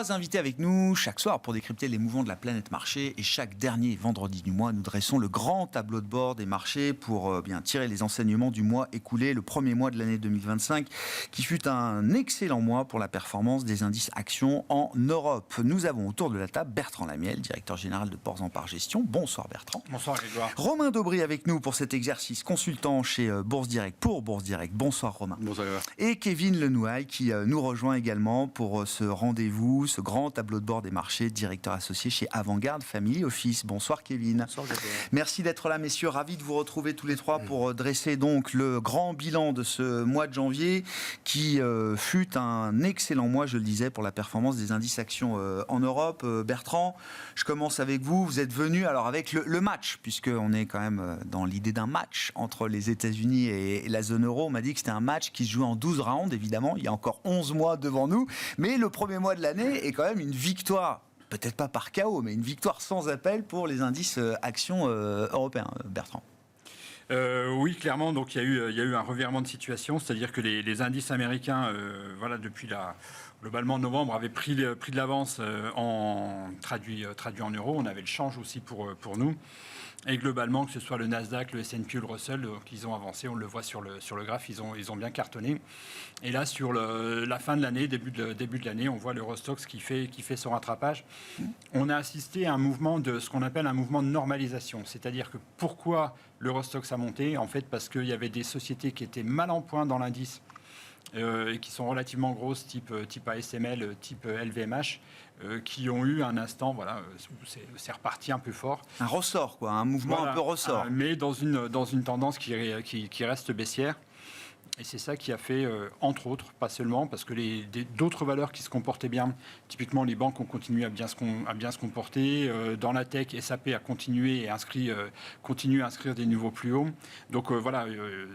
3 invités avec nous chaque soir pour décrypter les mouvements de la planète marché. Et chaque dernier vendredi du mois, nous dressons le grand tableau de bord des marchés pour bien tirer les enseignements du mois écoulé, le premier mois de l'année 2025, qui fut un excellent mois pour la performance des indices actions en Europe. Nous avons autour de la table Bertrand Lamiel, directeur général de Portzamparc Gestion. Bonsoir Bertrand. Bonsoir Grégoire. Romain Daubry avec nous pour cet exercice, consultant chez Bourse Direct pour Bourse Direct. Bonsoir Romain. Bonsoir Grégoire. Et Kevin Lenouaille qui nous rejoint également pour ce rendez-vous, ce grand tableau de bord des marchés, directeur associé chez Avantgarde Family Office. Bonsoir Kevin. Bonsoir Grégoire. Merci d'être là messieurs, ravi de vous retrouver tous les trois pour dresser donc le grand bilan de ce mois de janvier qui fut un excellent mois, je le disais, pour la performance des indices actions en Europe. Bertrand, je commence avec vous. Vous êtes venu alors avec le match, puisqu'on est quand même dans l'idée d'un match entre les États-Unis et la zone euro. On m'a dit que c'était un match qui se joue en 12 rounds, évidemment. Il y a encore 11 mois devant nous. Mais le premier mois de l'année est quand même une victoire, peut-être pas par KO, mais une victoire sans appel pour les indices actions européens, Bertrand. Oui, clairement. Donc il y a eu un revirement de situation, c'est-à-dire que les indices américains, depuis globalement novembre, avaient pris de l'avance traduit en euros. On avait le change aussi pour nous. Et globalement, que ce soit le Nasdaq, le S&P ou le Russell, ils ont avancé. On le voit sur le graphe, ils ont bien cartonné. Et là, sur la fin de l'année, début de l'année, on voit l'Eurostoxx qui fait son rattrapage. On a assisté à un mouvement de ce qu'on appelle un mouvement de normalisation. C'est-à-dire que pourquoi l'Eurostoxx a monté ? En fait, parce qu'il y avait des sociétés qui étaient mal en point dans l'indice et qui sont relativement grosses, type ASML, type LVMH, qui ont eu un instant, c'est reparti un peu fort. Un ressort, quoi, un mouvement un peu ressort. Mais dans une tendance qui reste baissière. Et c'est ça qui a fait, entre autres, pas seulement, parce que d'autres valeurs qui se comportaient bien, typiquement les banques ont continué à bien se comporter, dans la tech, SAP a continué et continue à inscrire des niveaux plus hauts. Donc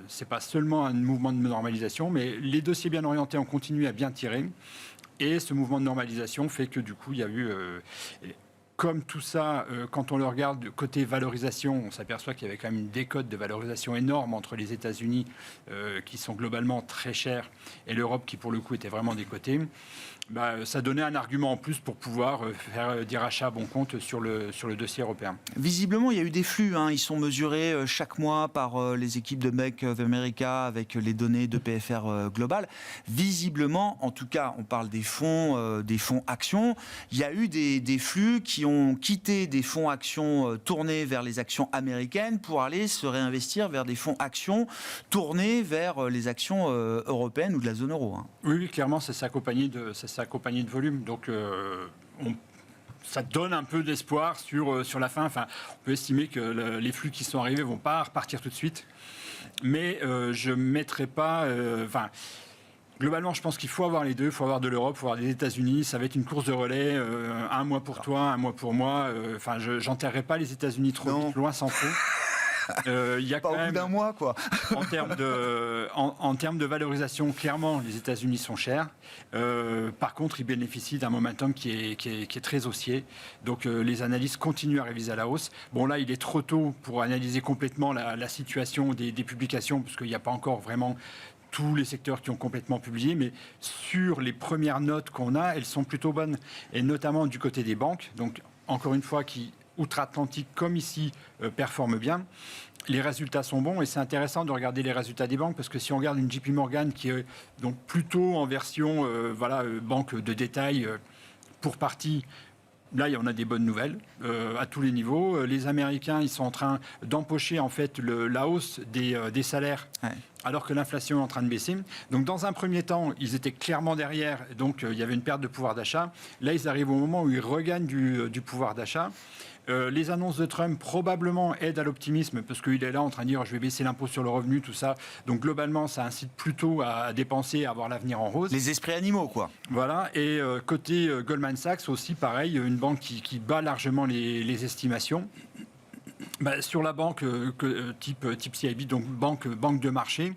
c'est pas seulement un mouvement de normalisation, mais les dossiers bien orientés ont continué à bien tirer. Et ce mouvement de normalisation fait que du coup, il y a eu... Comme tout ça, quand on le regarde côté valorisation, on s'aperçoit qu'il y avait quand même une décote de valorisation énorme entre les États-Unis, qui sont globalement très chers, et l'Europe qui, pour le coup, était vraiment décotée. Ça donnait un argument en plus pour pouvoir faire des rachats à bon compte sur le dossier européen. Visiblement, il y a eu des flux. Ils sont mesurés chaque mois par les équipes de Bank of America avec les données de PFR Global. Visiblement, en tout cas, on parle des fonds actions. Il y a eu des flux qui ont quitté des fonds actions tournés vers les actions américaines pour aller se réinvestir vers des fonds actions tournés vers les actions européennes ou de la zone euro. Oui, clairement, ça s'est accompagné de volume. Donc, ça donne un peu d'espoir sur la fin. Enfin, on peut estimer que les flux qui sont arrivés ne vont pas repartir tout de suite. Mais je ne mettrai pas... Globalement, je pense qu'il faut avoir les deux. Il faut avoir de l'Europe, il faut avoir des États-Unis. Ça va être une course de relais. Un mois pour toi, un mois pour moi. J'enterrerai pas les États-Unis trop vite, loin s'en faut. Il y a pas au bout d'un mois, quoi. En termes de valorisation, clairement, les États-Unis sont chers. Par contre, ils bénéficient d'un momentum qui est très haussier. Donc, les analystes continuent à réviser à la hausse. Bon, là, il est trop tôt pour analyser complètement la situation des publications, parce qu'il n'y a pas encore vraiment tous les secteurs qui ont complètement publié, mais sur les premières notes qu'on a, elles sont plutôt bonnes. Et notamment du côté des banques, donc encore une fois, qui outre-Atlantique comme ici performent bien. Les résultats sont bons et c'est intéressant de regarder les résultats des banques parce que si on regarde une JP Morgan qui est donc plutôt en version banque de détail pour partie, là, on a des bonnes nouvelles à tous les niveaux. Les Américains, ils sont en train d'empocher en fait la hausse des salaires, alors que l'inflation est en train de baisser. Donc, dans un premier temps, ils étaient clairement derrière, donc il y avait une perte de pouvoir d'achat. Là, ils arrivent au moment où ils regagnent du pouvoir d'achat. Les annonces de Trump probablement aident à l'optimisme parce qu'il est là en train de dire je vais baisser l'impôt sur le revenu, tout ça. Donc globalement, ça incite plutôt à dépenser, à avoir l'avenir en rose. Les esprits animaux, quoi. Voilà. Et côté Goldman Sachs aussi, pareil, une banque qui bat largement les estimations. Sur la banque type CIB, donc banque de marché,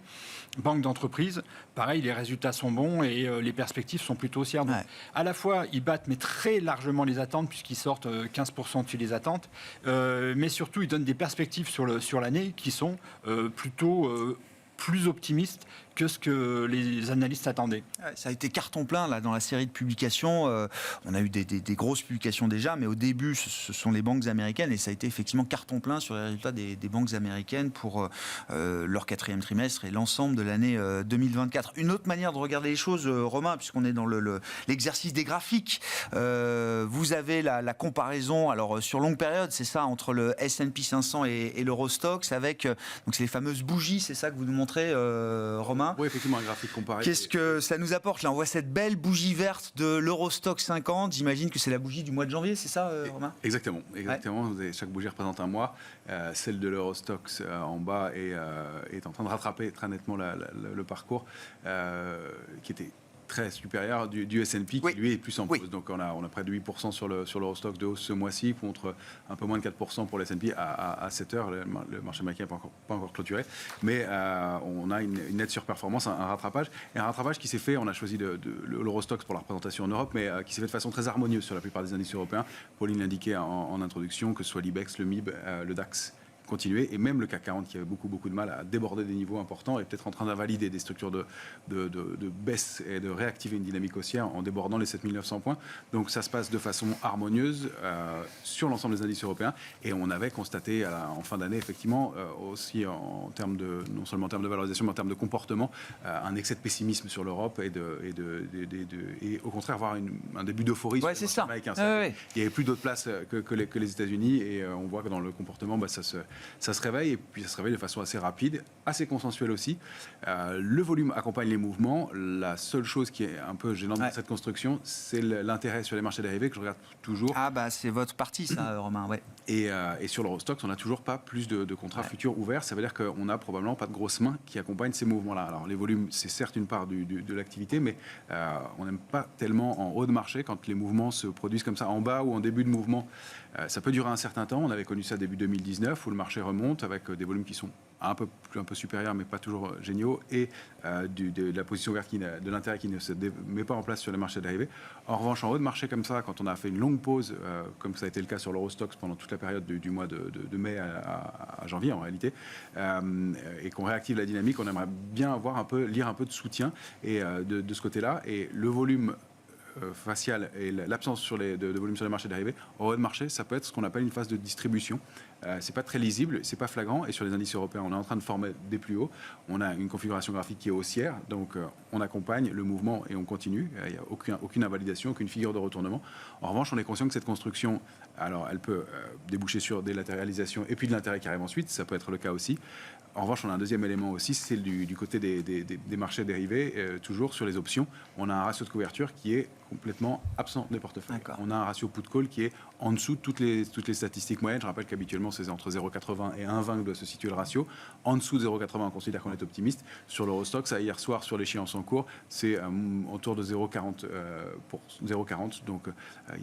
banque d'entreprise, pareil, les résultats sont bons et les perspectives sont plutôt haussières. Donc, à la fois, ils battent mais très largement les attentes puisqu'ils sortent 15% dessus les attentes, mais surtout, ils donnent des perspectives sur l'année qui sont plutôt plus optimiste que ce que les analystes attendaient. Ouais, ça a été carton plein là, dans la série de publications. On a eu des grosses publications déjà, mais au début, ce sont les banques américaines et ça a été effectivement carton plein sur les résultats des banques américaines pour leur quatrième trimestre et l'ensemble de l'année 2024. Une autre manière de regarder les choses, Romain, puisqu'on est dans l'exercice des graphiques, vous avez la comparaison, alors sur longue période, c'est ça, entre le S&P 500 et l'Eurostoxx, avec donc c'est les fameuses bougies, c'est ça que vous nous montrez, Romain. Oui, effectivement, un graphique comparé. Qu'est-ce que ça nous apporte là? On voit cette belle bougie verte de l'Eurostoxx 50. J'imagine que c'est la bougie du mois de janvier, c'est ça, Romain? Exactement. Ouais. Chaque bougie représente un mois. Celle de l'Eurostoxx en bas est en train de rattraper très nettement le parcours qui était très supérieur du S&P qui lui est plus en pause. Donc on a près de 8% sur l'Eurostoxx de hausse ce mois-ci contre un peu moins de 4% pour le S&P à 7 heures. Le marché américain n'est pas encore clôturé. Mais on a une nette surperformance, un rattrapage. Et un rattrapage qui s'est fait, on a choisi l'Eurostoxx pour la représentation en Europe, mais qui s'est fait de façon très harmonieuse sur la plupart des indices européens. Pauline l'indiquait en introduction, que ce soit l'IBEX, le MIB, le DAX, continuer, et même le CAC 40 qui avait beaucoup de mal à déborder des niveaux importants est peut-être en train d'invalider des structures de baisse et de réactiver une dynamique haussière en débordant les 7900 points. Donc ça se passe de façon harmonieuse sur l'ensemble des indices européens, et on avait constaté en fin d'année effectivement aussi en termes de, non seulement en termes de valorisation mais en termes de comportement, un excès de pessimisme sur l'Europe et au contraire voir un début d'euphorie sur le marché américain. Il n'y avait plus d'autres places que les États-Unis, et on voit que dans le comportement ça se réveille, et puis ça se réveille de façon assez rapide, assez consensuelle aussi. Le volume accompagne les mouvements. La seule chose qui est un peu gênante dans cette construction, c'est l'intérêt sur les marchés dérivés que je regarde toujours. Ah bah c'est votre partie ça, Romain. Ouais. Et sur l'Eurostoxx, on n'a toujours pas plus de contrats futurs ouverts. Ça veut dire qu'on n'a probablement pas de grosses mains qui accompagnent ces mouvements-là. Alors les volumes, c'est certes une part de l'activité, mais on n'aime pas tellement en haut de marché quand les mouvements se produisent comme ça en bas ou en début de mouvement. Ça peut durer un certain temps. On avait connu ça début 2019 où le marché remonte avec des volumes qui sont un peu supérieurs mais pas toujours géniaux, et de la position ouverte, de l'intérêt qui ne se met pas en place sur les marchés dérivés. En revanche, en haut de marché comme ça, quand on a fait une longue pause, comme ça a été le cas sur l'Eurostoxx pendant toute la période du mois de mai à janvier en réalité, et qu'on réactive la dynamique, on aimerait bien lire un peu de soutien et de ce côté-là, et le volume facial et l'absence de volume sur les marchés dérivés, au haut de marché, ça peut être ce qu'on appelle une phase de distribution. C'est pas très lisible, c'est pas flagrant, et sur les indices européens, on est en train de former des plus hauts. On a une configuration graphique qui est haussière, donc on accompagne le mouvement et on continue. Il n'y a aucune invalidation, aucune figure de retournement. En revanche, on est conscient que cette construction, alors elle peut déboucher sur des latéralisations et puis de l'intérêt qui arrive ensuite, ça peut être le cas aussi. En revanche, on a un deuxième élément aussi, c'est du côté des marchés dérivés, toujours sur les options. On a un ratio de couverture qui est complètement absent des portefeuilles. D'accord. On a un ratio put-call qui est en dessous de toutes les statistiques moyennes. Je rappelle qu'habituellement, c'est entre 0,80 et 1,20 que doit se situer le ratio. En dessous de 0,80, on considère qu'on est optimiste. Sur l'Eurostoxx, hier soir, sur l'échéance en cours, c'est autour de 0,40 pour 0,40. Donc, il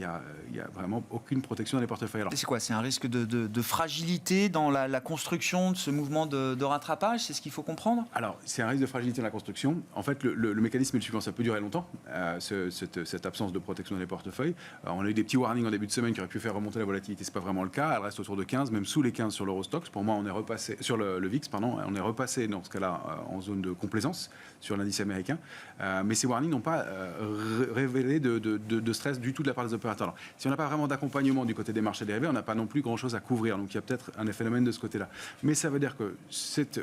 n'y a vraiment aucune protection dans les portefeuilles. Alors, c'est quoi? C'est un risque de fragilité dans la construction de ce mouvement de rattrapage? C'est ce qu'il faut comprendre? Alors, c'est un risque de fragilité dans la construction. En fait, le mécanisme est le suivant. Ça peut durer longtemps, cette absence de protection dans les portefeuilles. On a eu des petits warnings en début de semaine qui auraient pu faire remonter la volatilité. C'est pas vraiment le cas. Elle reste autour de 15, même sous les 15 sur l'Eurostoxx. Pour moi, on est repassé sur le VIX, pardon. On est repassé dans ce cas-là en zone de complaisance sur l'indice américain. Mais ces warnings n'ont pas révélé de stress du tout de la part des opérateurs. Alors, si on n'a pas vraiment d'accompagnement du côté des marchés dérivés, on n'a pas non plus grand-chose à couvrir. Donc, il y a peut-être un phénomène de ce côté-là. Mais ça veut dire que cette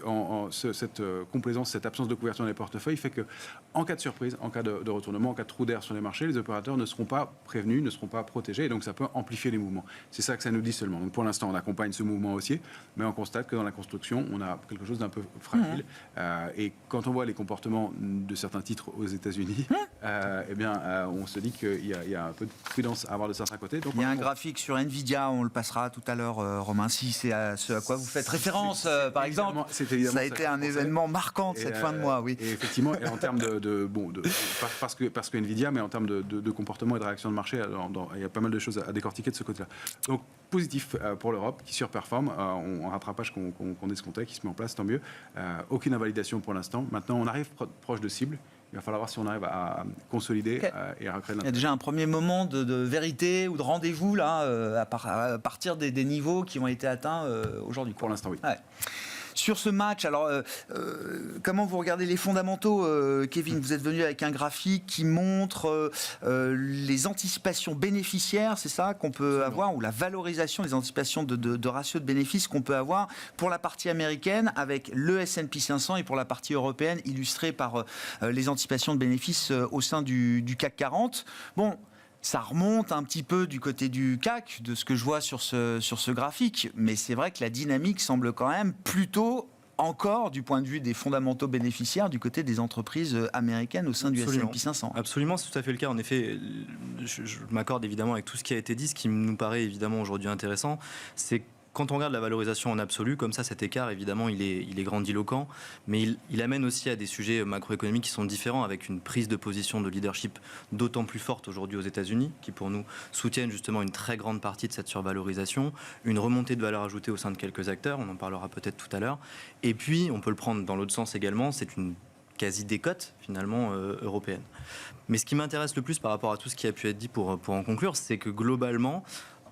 complaisance, cette absence de couverture dans les portefeuilles fait que, en cas de surprise, en cas de retournement, en cas de trou d'air sur les marchés, les opérateurs ne seront pas prévenus, ne seront pas protégés, et donc ça peut amplifier les mouvements. C'est ça que ça nous dit seulement. Donc pour l'instant, on accompagne ce mouvement haussier, mais on constate que dans la construction, on a quelque chose d'un peu fragile. Et quand on voit les comportements de certains titres aux États-Unis, on se dit qu'il y a un peu de prudence à avoir de certains côtés. Donc, il y a un graphique sur Nvidia, on le passera tout à l'heure, Romain, si c'est à ce à quoi vous faites référence, par exemple. Ça a été un événement marquant de cette fin de mois, oui. Et effectivement, et en termes parce que Nvidia, mais en termes de comportement et de réaction de marché, il y a pas mal de choses à décortiquer de ce côté-là. Donc positif pour l'Europe qui surperforme, un rattrapage qu'on escomptait, qui se met en place, tant mieux. Aucune invalidation pour l'instant. Maintenant, on arrive proche de cible. Il va falloir voir si on arrive à consolider et à recréer l'intérêt. Il y a déjà un premier moment de vérité ou de rendez-vous là, à partir des niveaux qui ont été atteints aujourd'hui. Pour l'instant, oui. Ouais. Sur ce match, alors comment vous regardez les fondamentaux, Kevin? Vous êtes venu avec un graphique qui montre les anticipations bénéficiaires, c'est ça qu'on peut avoir, ou la valorisation, les anticipations de ratio de bénéfices qu'on peut avoir pour la partie américaine avec le S&P 500 et pour la partie européenne illustrée par les anticipations de bénéfices au sein du CAC 40. Bon, ça remonte un petit peu du côté du CAC, de ce que je vois sur ce graphique, mais c'est vrai que la dynamique semble quand même plutôt encore, du point de vue des fondamentaux bénéficiaires, du côté des entreprises américaines au sein du S&P 500. Absolument, c'est tout à fait le cas. En effet, je m'accorde évidemment avec tout ce qui a été dit. Ce qui nous paraît évidemment aujourd'hui intéressant, c'est quand on regarde la valorisation en absolu, comme ça, cet écart, évidemment, il est grandiloquent, mais il amène aussi à des sujets macroéconomiques qui sont différents, avec une prise de position de leadership d'autant plus forte aujourd'hui aux États-Unis, qui pour nous soutiennent justement une très grande partie de cette survalorisation, une remontée de valeur ajoutée au sein de quelques acteurs, on en parlera peut-être tout à l'heure, et puis on peut le prendre dans l'autre sens également, c'est une quasi-décote finalement européenne. Mais ce qui m'intéresse le plus par rapport à tout ce qui a pu être dit pour en conclure, c'est que globalement,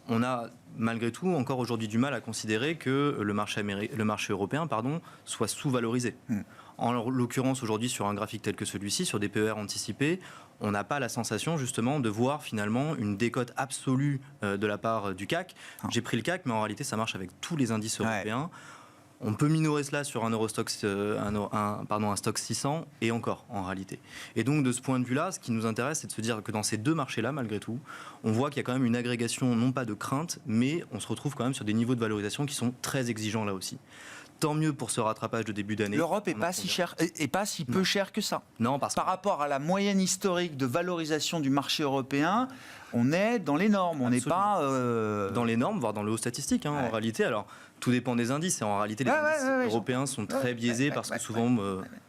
on a malgré tout encore aujourd'hui du mal à considérer que le marché européen soit sous-valorisé. En l'occurrence aujourd'hui sur un graphique tel que celui-ci, sur des PER anticipés, on n'a pas la sensation justement de voir finalement une décote absolue de la part du CAC. J'ai pris le CAC, mais en réalité ça marche avec tous les indices européens. On peut minorer cela sur un Eurostoxx, un Stoxx 600 et encore en réalité. Et donc de ce point de vue-là, ce qui nous intéresse, c'est de se dire que dans ces deux marchés-là, malgré tout, on voit qu'il y a quand même une agrégation, non pas de crainte, mais on se retrouve quand même sur des niveaux de valorisation qui sont très exigeants là aussi. Tant mieux pour ce rattrapage de début d'année. L'Europe n'est pas si chère, et pas si peu chère que ça. Non, parce par rapport à la moyenne historique de valorisation du marché européen, on est dans les normes. On n'est pas dans les normes, voire dans le haut statistique. En réalité, alors tout dépend des indices. Et en réalité, les indices européens sont très biaisés parce que souvent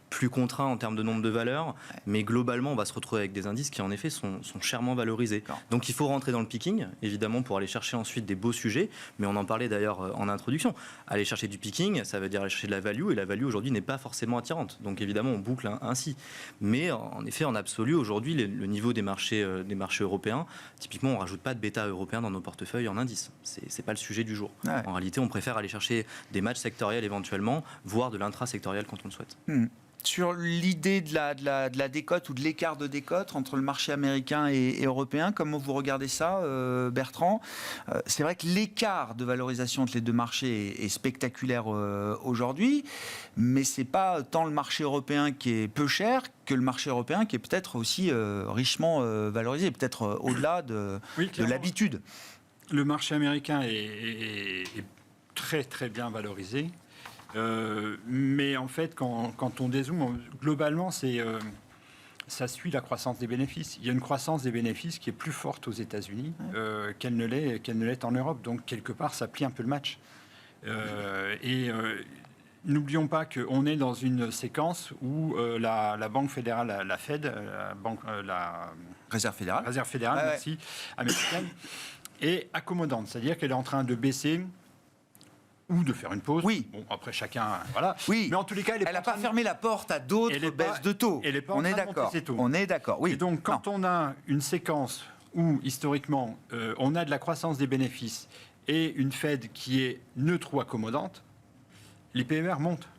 plus contraints en termes de nombre de valeurs. Mais globalement, on va se retrouver avec des indices qui en effet sont chèrement valorisés. Donc il faut rentrer dans le picking, évidemment, pour aller chercher ensuite des beaux sujets. Mais on en parlait d'ailleurs en introduction. Aller chercher du picking, ça veut dire aller chercher de la value. Et la value aujourd'hui n'est pas forcément attirante. Donc évidemment, on boucle ainsi. Mais en effet, en absolu, aujourd'hui, le niveau des marchés européens, typiquement, on ne rajoute pas de bêta européen dans nos portefeuilles en indice. C'est pas le sujet du jour. En réalité, on préfère aller chercher des matchs sectoriels éventuellement, voire de l'intra-sectoriel quand on le souhaite. Sur l'idée de la décote ou de l'écart de décote entre le marché américain et européen, comment vous regardez ça, Bertrand? C'est vrai que l'écart de valorisation entre les deux marchés est spectaculaire aujourd'hui, mais c'est pas tant le marché européen qui est peu cher que le marché européen qui est peut-être aussi richement valorisé, peut-être au-delà de l'habitude. Le marché américain est très très bien valorisé. Mais en fait, quand on dézoome, globalement, ça suit la croissance des bénéfices. Il y a une croissance des bénéfices qui est plus forte aux États-Unis qu'elle ne l'est en Europe. Donc, quelque part, ça plie un peu le match. N'oublions pas qu'on est dans une séquence où la Banque fédérale, la Fed, la Réserve fédérale, merci, américaine, est accommodante. C'est-à-dire qu'elle est en train de baisser ou de faire une pause. Oui. Bon, après, chacun... Voilà. Oui. Mais en tous les cas, elle n'a pas fermé la porte à d'autres baisses de taux. On est d'accord. On est d'accord. Oui. Et donc, quand on a une séquence où, historiquement, on a de la croissance des bénéfices et une Fed qui est neutre ou accommodante, les PER montent.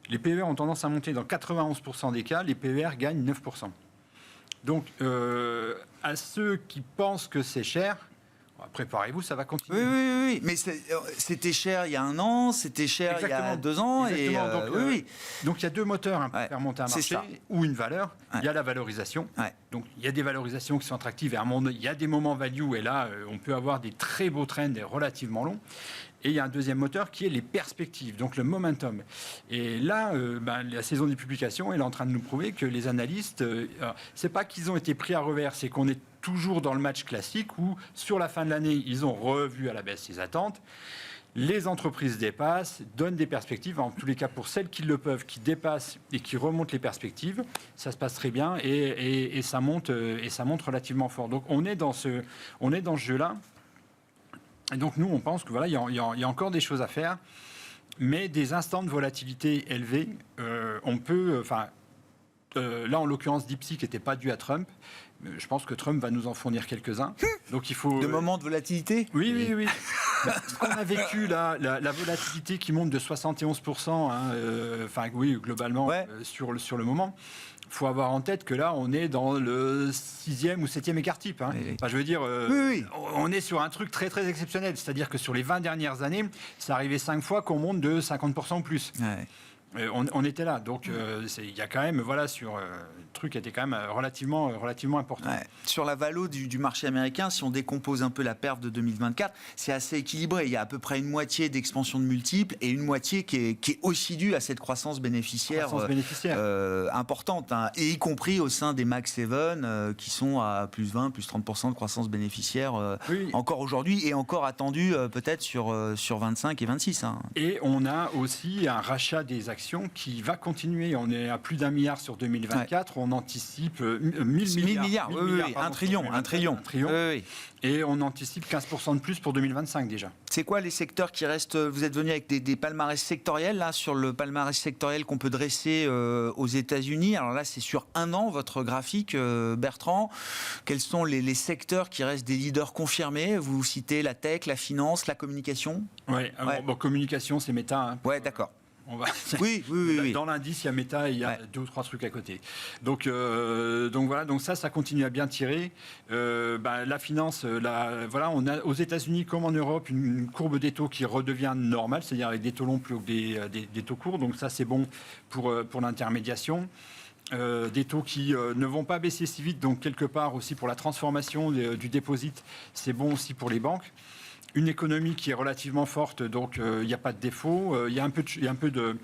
Les PER ont tendance à monter. Dans 91% des cas, les PER gagnent 9%. Donc, à ceux qui pensent que c'est cher... Préparez-vous, ça va continuer. Oui. Mais c'était cher il y a un an, c'était cher il y a 2 ans. Donc il y a deux moteurs pour faire monter un marché ou une valeur. Il y a la valorisation. Donc il y a des valorisations qui sont attractives. Et il y a des moments value. Et là, on peut avoir des très beaux trends relativement longs. Et il y a un deuxième moteur qui est les perspectives, donc le momentum. Et là, la saison des publications, elle est en train de nous prouver que les analystes, c'est pas qu'ils ont été pris à revers, c'est qu'on est toujours dans le match classique où, sur la fin de l'année, ils ont revu à la baisse les attentes. Les entreprises dépassent, donnent des perspectives, en tous les cas pour celles qui le peuvent, qui dépassent et qui remontent les perspectives, ça se passe très bien et ça monte relativement fort. Donc on est dans ce jeu-là. Et donc nous, on pense que voilà, il y a encore des choses à faire, mais des instants de volatilité élevés, on peut, là en l'occurrence, DeepSeek n'était pas dû à Trump. Je pense que Trump va nous en fournir quelques-uns. Donc il faut de moments de volatilité. Oui. Ce qu'on a vécu là, la volatilité qui monte de 71%, oui, globalement, sur le moment. Il faut avoir en tête que là, on est dans le 6e ou 7e écart type. Enfin, je veux dire, on est sur un truc très, très exceptionnel. C'est-à-dire que sur les 20 dernières années, c'est arrivé 5 fois qu'on monte de 50% ou plus. Ouais. On était là, donc il y a quand même, le truc était quand même relativement important. Ouais. Sur la valo du marché américain, si on décompose un peu la perf de 2024, c'est assez équilibré. Il y a à peu près une moitié d'expansion de multiples et une moitié qui est aussi due à cette croissance bénéficiaire, importante, et y compris au sein des Mag 7 qui sont à plus 20, plus 30% de croissance bénéficiaire encore aujourd'hui et encore attendue peut-être sur 25 et 26. Et on a aussi un rachat des actions qui va continuer. On est à plus d'1 milliard sur 2024. On anticipe 1 000 milliards. Un trillion. Et on anticipe 15% de plus pour 2025 déjà. C'est quoi les secteurs qui restent? Vous êtes venu avec des palmarès sectoriels, là, sur le palmarès sectoriel qu'on peut dresser aux États-Unis. Alors là, c'est sur un an, votre graphique, Bertrand. Quels sont les secteurs qui restent des leaders confirmés? Vous citez la tech, la finance, la communication. Communication, c'est Meta. D'accord. Oui. Dans l'indice, il y a Meta et il y a 2 ou 3 trucs à côté. Donc voilà, donc ça continue à bien tirer. La finance, on a aux États-Unis comme en Europe une courbe des taux qui redevient normale, c'est-à-dire avec des taux longs plus que des taux courts. Donc ça, c'est bon pour l'intermédiation. Des taux qui ne vont pas baisser si vite, donc quelque part aussi pour la transformation du deposit, c'est bon aussi pour les banques. Une économie qui est relativement forte, donc il n'y a pas de défaut. Il y a un peu de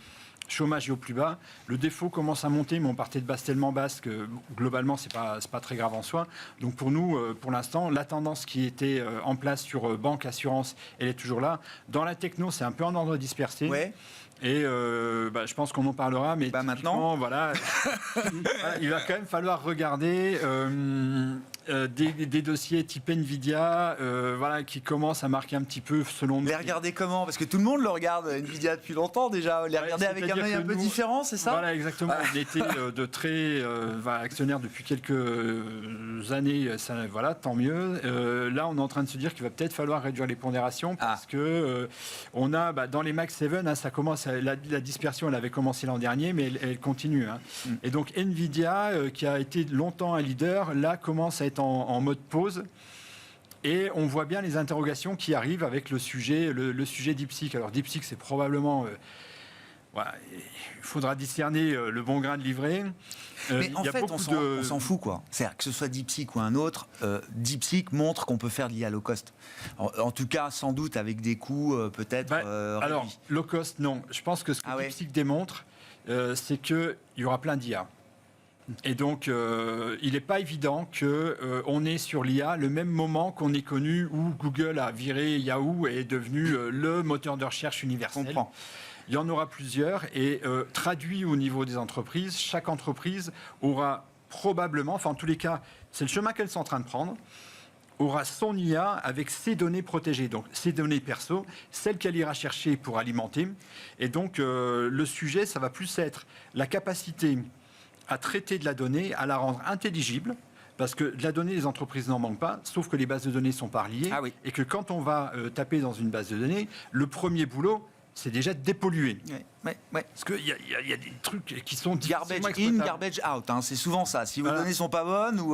chômage au plus bas. Le défaut commence à monter, mais on partait de bases tellement basses que globalement, c'est pas très grave en soi. Donc pour nous, pour l'instant, la tendance qui était en place sur banque, assurance, elle est toujours là. Dans la techno, c'est un peu en ordre dispersé. Ouais. Et je pense qu'on en parlera, mais maintenant, il va quand même falloir regarder des dossiers type Nvidia, qui commencent à marquer un petit peu selon. Les regarder comment? Parce que tout le monde le regarde Nvidia depuis longtemps déjà. Les regarder avec un œil un peu différent, c'est ça? Voilà, exactement. On était de très actionnaires depuis quelques années. Tant mieux. Là, on est en train de se dire qu'il va peut-être falloir réduire les pondérations parce que on a dans les Mag 7, ça commence. La dispersion, elle avait commencé l'an dernier, mais elle continue. Et donc Nvidia, qui a été longtemps un leader, là commence à être en mode pause. Et on voit bien les interrogations qui arrivent avec le sujet DeepSeek. Alors DeepSeek, c'est probablement... il faudra discerner le bon grain de livret. Mais en fait, on s'en fout, quoi. C'est-à-dire que ce soit DeepSeek ou un autre, DeepSeek montre qu'on peut faire de l'IA low cost. En tout cas, sans doute avec des coûts peut-être alors, low cost, non. Je pense que ce que DeepSeek démontre, c'est qu'il y aura plein d'IA. Et donc, il n'est pas évident qu'on est sur l'IA le même moment qu'on est connu où Google a viré Yahoo et est devenu le moteur de recherche universel. Je comprends. Il y en aura plusieurs et traduit au niveau des entreprises, chaque entreprise aura probablement, en tous les cas, c'est le chemin qu'elles sont en train de prendre, aura son IA avec ses données protégées, donc ses données perso, celles qu'elle ira chercher pour alimenter. Et donc, le sujet, ça va plus être la capacité à traiter de la donnée, à la rendre intelligible, parce que de la donnée, les entreprises n'en manquent pas, sauf que les bases de données sont pas reliées, et que quand on va taper dans une base de données, le premier boulot, c'est déjà de dépolluer. Parce qu'il y a des trucs qui sont garbage in, garbage out. C'est souvent ça. Si vos données sont pas bonnes ou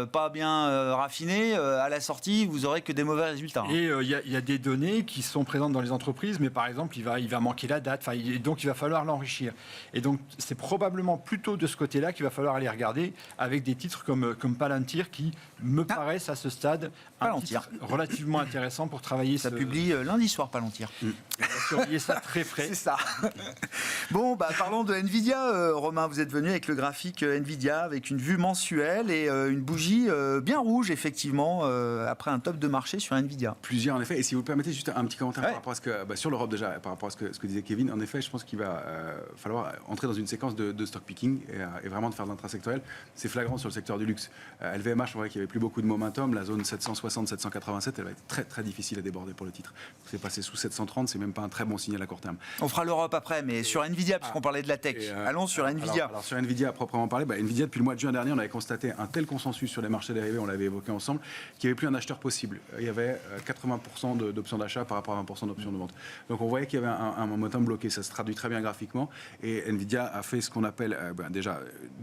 pas bien raffinées, à la sortie, vous aurez que des mauvais résultats. Et il y a des données qui sont présentes dans les entreprises, mais par exemple, il va manquer la date. Donc, il va falloir l'enrichir. Et donc, c'est probablement plutôt de ce côté-là qu'il va falloir aller regarder avec des titres comme Palantir qui me paraissent à ce stade un titre relativement intéressant pour travailler. Ça publie lundi soir, Palantir. On va surveiller ça très près. C'est ça. Bon, parlons de Nvidia. Romain, vous êtes venu avec le graphique Nvidia, avec une vue mensuelle et une bougie bien rouge, effectivement, après un top de marché sur Nvidia. Plusieurs, en effet. Et si vous me permettez, juste un petit commentaire par rapport à ce que, sur l'Europe déjà, par rapport à ce que disait Kevin. En effet, je pense qu'il va falloir entrer dans une séquence de stock picking et vraiment de faire de l'intrasectoriel. C'est flagrant sur le secteur du luxe. LVMH, on voit qu'il n'y avait plus beaucoup de momentum. La zone 760-787, elle va être très, très difficile à déborder pour le titre. C'est passé sous 730, c'est même pas un très bon signal à court terme. On fera l'Europe après, mais sur Nvidia, puisqu'on parlait de la tech. Allons sur Nvidia. Alors sur Nvidia, à proprement parler, Nvidia, depuis le mois de juin dernier, on avait constaté un tel consensus sur les marchés dérivés, on l'avait évoqué ensemble, qu'il n'y avait plus un acheteur possible. Il y avait 80% d'options d'achat par rapport à 20% d'options de vente. Donc on voyait qu'il y avait un momentum bloqué. Ça se traduit très bien graphiquement. Et Nvidia a fait ce qu'on appelle,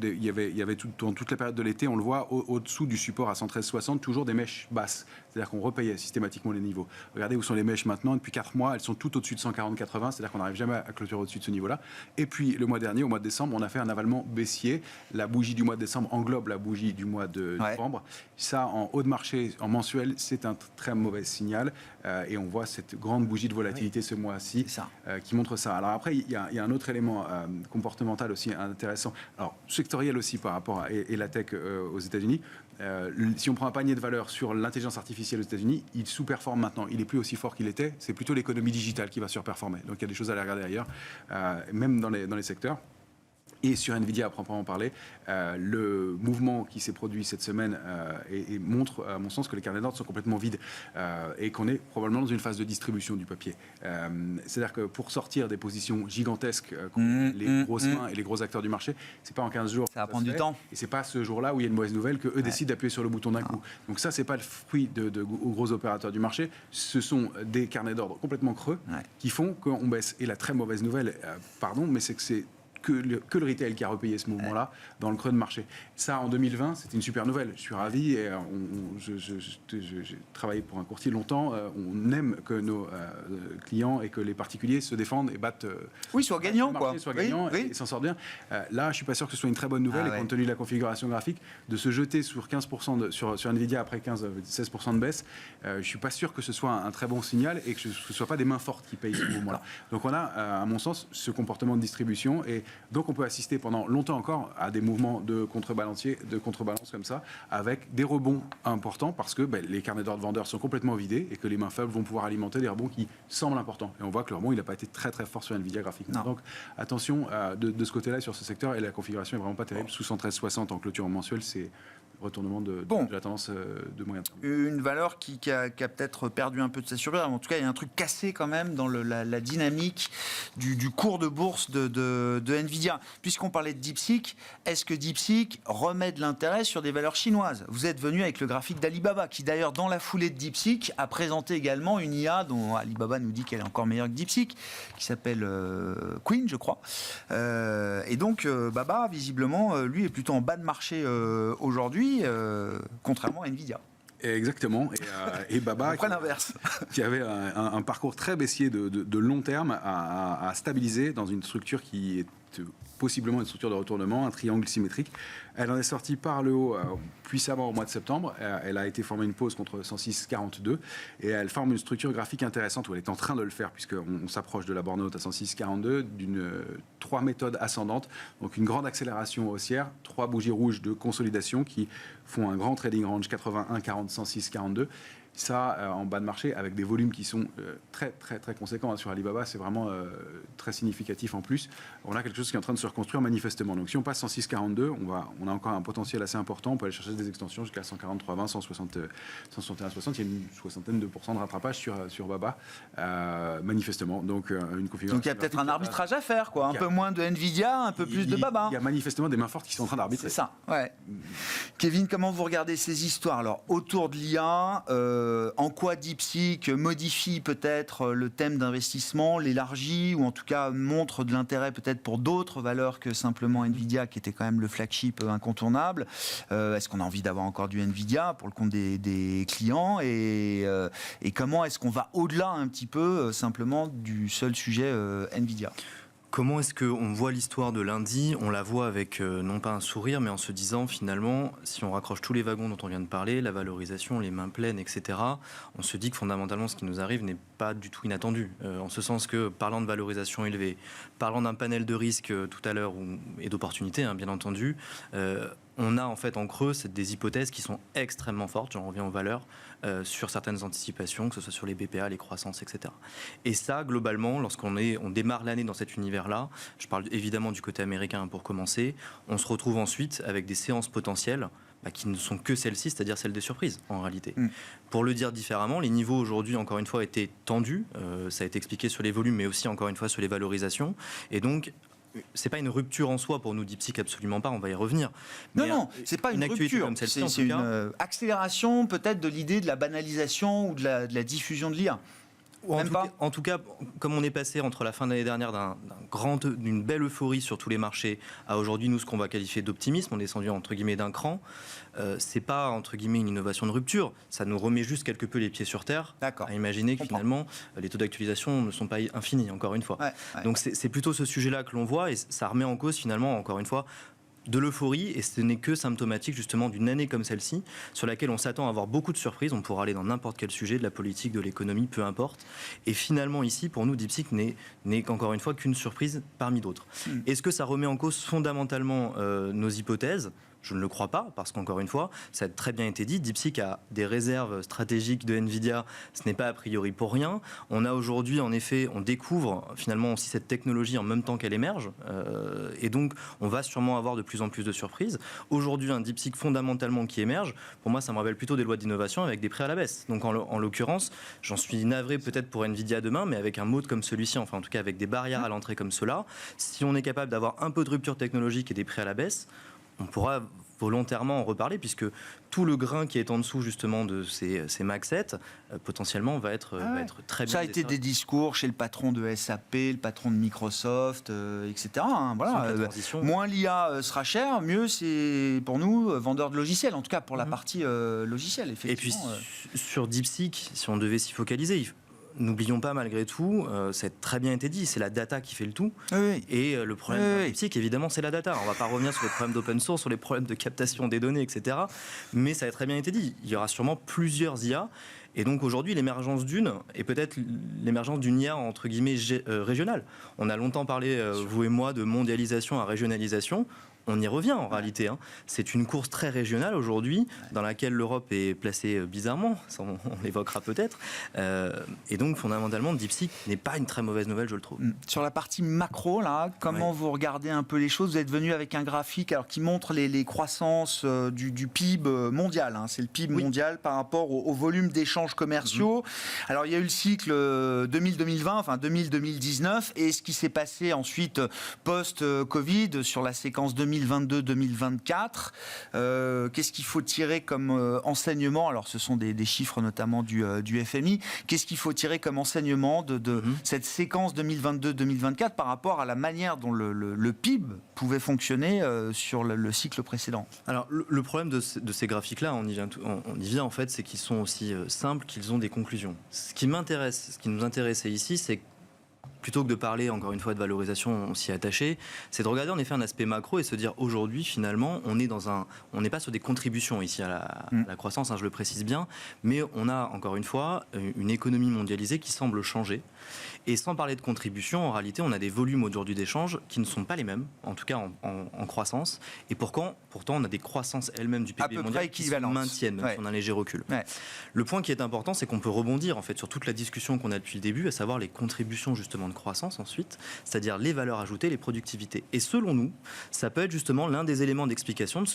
il y avait dans toute la période de l'été, on le voit, au-dessous du support à 113,60, toujours des mèches basses. C'est-à-dire qu'on repayait systématiquement les niveaux. Regardez où sont les mèches maintenant. Depuis 4 mois, elles sont toutes au-dessus de 140,80. C'est-à-dire qu'on n'arrive jamais à clôturer au-dessus de ce niveau-là. Et puis, le mois dernier, au mois de décembre, on a fait un avalement baissier. La bougie du mois de décembre englobe la bougie du mois de novembre. Ça, en haut de marché, en mensuel, c'est un très mauvais signal. Et on voit cette grande bougie de volatilité ce mois-ci qui montre ça. Alors après, il y a un autre élément comportemental aussi intéressant. Alors, sectoriel aussi par rapport et la tech aux États-Unis. Si on prend un panier de valeurs sur l'intelligence artificielle aux États-Unis, il sous-performe maintenant. Il n'est plus aussi fort qu'il était. C'est plutôt l'économie digitale qui va surperformer. Donc il y a des choses à aller regarder ailleurs, même dans les secteurs. Et sur Nvidia, à proprement parler, le mouvement qui s'est produit cette semaine montre, à mon sens, que les carnets d'ordre sont complètement vides et qu'on est probablement dans une phase de distribution du papier. C'est-à-dire que pour sortir des positions gigantesques, les grosses mains et les gros acteurs du marché, c'est pas en 15 jours. Ça va prendre du temps. Et c'est pas ce jour-là où il y a une mauvaise nouvelle qu'eux décident d'appuyer sur le bouton d'un coup. Donc ça, c'est pas le fruit de gros opérateurs du marché. Ce sont des carnets d'ordre complètement creux qui font qu'on baisse. Et la très mauvaise nouvelle, mais c'est que c'est que le retail qui a repayé ce mouvement-là dans le creux de marché. Ça, en 2020, c'était une super nouvelle. Je suis ravi et j'ai travaillé pour un courtier longtemps. On aime que nos clients et que les particuliers se défendent et battent... soient gagnants, quoi. Soient gagnants et s'en sortent bien. Là, je ne suis pas sûr que ce soit une très bonne nouvelle et compte tenu de la configuration graphique, de se jeter sur 15% sur Nvidia après 16% de baisse, je ne suis pas sûr que ce soit un très bon signal et que ce ne soit pas des mains fortes qui payent ce mouvement-là. Donc on a, à mon sens, ce comportement de distribution et donc on peut assister pendant longtemps encore à des mouvements de contrebalance comme ça, avec des rebonds importants parce que les carnets d'ordre vendeurs sont complètement vidés et que les mains faibles vont pouvoir alimenter des rebonds qui semblent importants. Et on voit que le rebond, il n'a pas été très très fort sur Nvidia graphiquement. Non. Donc attention de ce côté-là sur ce secteur, et la configuration est vraiment pas terrible. Sous 113,60 en clôture mensuelle, c'est retournement de la tendance de moyen terme. Une valeur qui a peut-être perdu un peu de sa survie. En tout cas, il y a un truc cassé quand même dans la dynamique du cours de bourse de Nvidia. Puisqu'on parlait de DeepSeek, est-ce que DeepSeek remet de l'intérêt sur des valeurs chinoises? Vous êtes venu avec le graphique d'Alibaba, qui d'ailleurs, dans la foulée de DeepSeek, a présenté également une IA dont Alibaba nous dit qu'elle est encore meilleure que DeepSeek, qui s'appelle Queen, je crois. Et donc, Baba, visiblement, lui, est plutôt en bas de marché aujourd'hui, contrairement à Nvidia. Exactement. Et Baba, qui avait un parcours très baissier de long terme, à stabiliser dans une structure qui est possiblement une structure de retournement, un triangle symétrique. Elle en est sortie par le haut puissamment au mois de septembre. Elle a été formée une pause contre 106,42 et elle forme une structure graphique intéressante où elle est en train de le faire puisqu'on s'approche de la borne haute à 106,42 d'une 3 méthodes ascendantes. Donc une grande accélération haussière, 3 bougies rouges de consolidation qui font un grand trading range 81, 40, 106, 42. Ça, en bas de marché, avec des volumes qui sont très, très, très conséquents. Sur Alibaba, c'est vraiment très significatif en plus. On a quelque chose qui est en train de se reconstruire manifestement. Donc, si on passe 106,42, on a encore un potentiel assez important. On peut aller chercher des extensions jusqu'à 143,20, 161,60. Il y a une soixantaine de pourcents de rattrapage sur Baba, manifestement. Donc, une configuration. Donc, il y a peut-être un arbitrage à faire, quoi. Un peu moins de Nvidia, un peu plus de Baba. Il y a manifestement des mains fortes qui sont en train d'arbitrer. C'est ça, ouais. Kevin, comment vous regardez ces histoires? Alors, autour de l'IA, en quoi DeepSeek modifie peut-être le thème d'investissement, l'élargit ou en tout cas montre de l'intérêt peut-être pour d'autres valeurs que simplement Nvidia qui était quand même le flagship incontournable. Est-ce qu'on a envie d'avoir encore du Nvidia pour le compte des clients et comment est-ce qu'on va au-delà un petit peu simplement du seul sujet Nvidia? Comment est-ce qu'on voit l'histoire de lundi? On la voit avec non pas un sourire, mais en se disant finalement, si on raccroche tous les wagons dont on vient de parler, la valorisation, les mains pleines, etc., on se dit que fondamentalement ce qui nous arrive n'est pas du tout inattendu. En ce sens que, parlant de valorisation élevée, parlant d'un panel de risques tout à l'heure et d'opportunités, bien entendu, on a en fait en creux des hypothèses qui sont extrêmement fortes, j'en reviens aux valeurs, sur certaines anticipations, que ce soit sur les BPA, les croissances, etc. Et ça, globalement, lorsqu'on démarre l'année dans cet univers-là, je parle évidemment du côté américain pour commencer, on se retrouve ensuite avec des séances potentielles qui ne sont que celles-ci, c'est-à-dire celles des surprises en réalité. Pour le dire différemment, les niveaux aujourd'hui, encore une fois, étaient tendus. Ça a été expliqué sur les volumes, mais aussi, encore une fois, sur les valorisations. Et donc, c'est pas une rupture en soi pour nous, DeepSeek, absolument pas, on va y revenir. Non, non, c'est pas une rupture, comme celle-ci, c'est une accélération peut-être de l'idée de la banalisation ou de la diffusion de l'IA. En tout cas, comme on est passé entre la fin de l'année dernière d'une belle euphorie sur tous les marchés à aujourd'hui, nous, ce qu'on va qualifier d'optimisme, on est descendu entre guillemets d'un cran. C'est pas entre guillemets une innovation de rupture, ça nous remet juste quelque peu les pieds sur terre. À imaginer que finalement les taux d'actualisation ne sont pas infinis, encore une fois. Donc c'est plutôt ce sujet-là que l'on voit, et ça remet en cause finalement, encore une fois, de l'euphorie, et ce n'est que symptomatique justement d'une année comme celle-ci, sur laquelle on s'attend à avoir beaucoup de surprises. On pourra aller dans n'importe quel sujet, de la politique, de l'économie, peu importe. Et finalement ici, pour nous, DeepSeek n'est qu'encore une fois qu'une surprise parmi d'autres. Est-ce que ça remet en cause fondamentalement nos hypothèses ? Je ne le crois pas, parce qu'encore une fois, ça a très bien été dit, DeepSeek a des réserves stratégiques de Nvidia, ce n'est pas a priori pour rien. On a aujourd'hui, en effet, on découvre finalement aussi cette technologie en même temps qu'elle émerge, et donc on va sûrement avoir de plus en plus de surprises. Aujourd'hui, un DeepSeek fondamentalement qui émerge, pour moi, ça me rappelle plutôt des lois d'innovation avec des prix à la baisse. Donc en l'occurrence, j'en suis navré peut-être pour Nvidia demain, mais avec un mode comme celui-ci, enfin en tout cas avec des barrières à l'entrée comme cela, si on est capable d'avoir un peu de rupture technologique et des prix à la baisse, on pourra volontairement en reparler, puisque tout le grain qui est en dessous justement de ces Mac 7, potentiellement va être très bien. Ça a été des discours chez le patron de SAP, le patron de Microsoft, etc. Voilà. Moins l'IA sera cher, mieux c'est pour nous, vendeurs de logiciels, en tout cas pour la partie logicielle, effectivement. Et puis sur DeepSeek, si on devait s'y focaliser, n'oublions pas malgré tout, ça a très bien été dit, c'est la data qui fait le tout. Et le problème de DeepSeek, évidemment, c'est la data. On ne va pas revenir sur les problèmes d'open source, sur les problèmes de captation des données, etc. Mais ça a très bien été dit. Il y aura sûrement plusieurs IA. Et donc aujourd'hui, l'émergence d'une, et peut-être l'émergence d'une IA entre guillemets régionale. On a longtemps parlé, vous et moi, de mondialisation à régionalisation. On y revient en réalité. C'est une course très régionale aujourd'hui, dans laquelle l'Europe est placée bizarrement, ça, on l'évoquera peut-être. Et donc fondamentalement, DeepSeek n'est pas une très mauvaise nouvelle, je le trouve. Sur la partie macro, là, comment vous regardez un peu les choses ? Vous êtes venu avec un graphique qui montre les croissances du PIB mondial. C'est le PIB mondial par rapport au volume d'échanges commerciaux. Alors il y a eu le cycle 2000-2020, enfin 2000-2019, et ce qui s'est passé ensuite post-Covid sur la séquence 2022-2024. Qu'est-ce qu'il faut tirer comme enseignement ? Alors, ce sont des chiffres notamment du FMI. Qu'est-ce qu'il faut tirer comme enseignement de cette séquence 2022-2024 par rapport à la manière dont le PIB pouvait fonctionner sur le cycle précédent ? Alors, le problème de ces graphiques-là, on y vient en fait, c'est qu'ils sont aussi simples qu'ils ont des conclusions. Ce qui nous intéressait ici, c'est plutôt que de parler, encore une fois, de valorisation, on s'y est attaché, c'est de regarder en effet un aspect macro et se dire aujourd'hui, finalement, on n'est pas sur des contributions ici à la croissance, je le précise bien, mais on a, encore une fois, une économie mondialisée qui semble changer. Et sans parler de contribution, en réalité, on a des volumes aujourd'hui d'échanges qui ne sont pas les mêmes, en tout cas en croissance. Et pourtant, on a des croissances elles-mêmes du PIB mondial qui se maintiennent, même si on a un léger recul. Le point qui est important, c'est qu'on peut rebondir en fait sur toute la discussion qu'on a depuis le début, à savoir les contributions justement de croissance ensuite, c'est-à-dire les valeurs ajoutées, les productivités. Et selon nous, ça peut être justement l'un des éléments d'explication de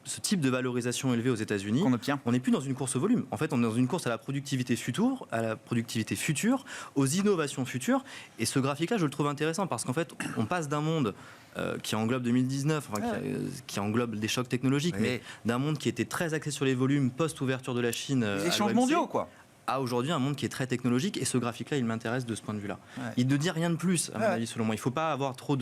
ce type de valorisation élevée aux États-Unis. On n'est plus dans une course au volume. En fait, on est dans une course à la productivité future, aux innovations futures. Et ce graphique-là, je le trouve intéressant parce qu'en fait, on passe d'un monde qui englobe 2019, qui englobe des chocs technologiques, mais d'un monde qui était très axé sur les volumes post-ouverture de la Chine. Les échanges mondiaux, quoi. À aujourd'hui un monde qui est très technologique, et ce graphique-là, il m'intéresse de ce point de vue-là. Il ne dit rien de plus, à mon avis, selon moi. Il ne faut pas avoir trop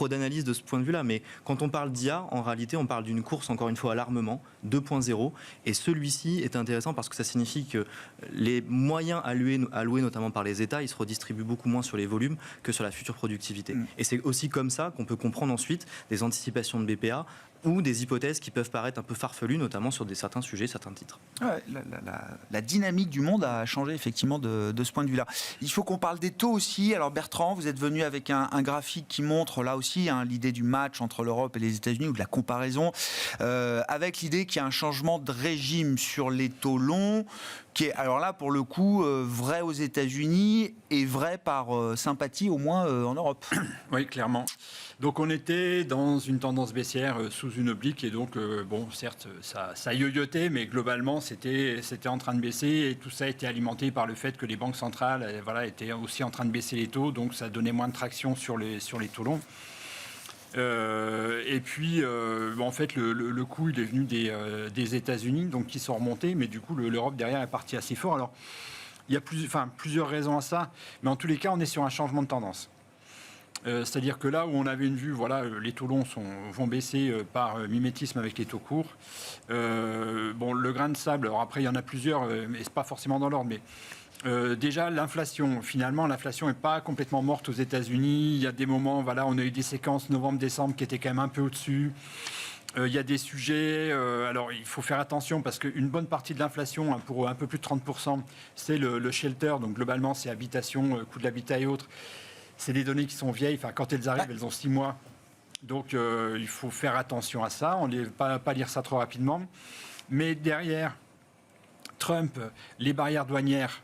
d'analyse de ce point de vue-là, mais quand on parle d'IA, en réalité, on parle d'une course, encore une fois, à l'armement, 2.0, et celui-ci est intéressant parce que ça signifie que les moyens alloués notamment par les États, ils se redistribuent beaucoup moins sur les volumes que sur la future productivité. Et c'est aussi comme ça qu'on peut comprendre ensuite des anticipations de BPA ou des hypothèses qui peuvent paraître un peu farfelues, notamment sur certains sujets, certains titres. La dynamique du monde a changé effectivement de ce point de vue-là. Il faut qu'on parle des taux aussi. Alors Bertrand, vous êtes venu avec un graphique qui montre là aussi l'idée du match entre l'Europe et les États-Unis, ou de la comparaison, avec l'idée qu'il y a un changement de régime sur les taux longs, qui est alors là pour le coup vrai aux États-Unis et vrai par sympathie au moins en Europe. Oui, clairement. Donc on était dans une tendance baissière sous sous une oblique et donc, certes, ça yoyotait, mais globalement, c'était en train de baisser et tout ça était alimenté par le fait que les banques centrales étaient aussi en train de baisser les taux, donc ça donnait moins de traction sur les taux longs. Et puis, en fait, le coup, il est venu des États-Unis, donc qui sont remontés, mais du coup, l'Europe derrière est partie assez fort. Alors, il y a plusieurs raisons à ça, mais en tous les cas, on est sur un changement de tendance. C'est-à-dire que là où on avait une vue, les taux longs vont baisser par mimétisme avec les taux courts. Le grain de sable, alors après, il y en a plusieurs, mais c'est pas forcément dans l'ordre, mais déjà, l'inflation, finalement, l'inflation n'est pas complètement morte aux États-Unis. Il y a des moments, on a eu des séquences novembre-décembre qui étaient quand même un peu au-dessus. Il y a des sujets, alors il faut faire attention parce qu'une bonne partie de l'inflation, pour un peu plus de 30%, c'est le shelter, donc globalement c'est habitation, coût de l'habitat et autres. C'est des données qui sont vieilles, quand elles arrivent, elles ont 6 mois. Donc il faut faire attention à ça, on ne va pas lire ça trop rapidement. Mais derrière, Trump, les barrières douanières,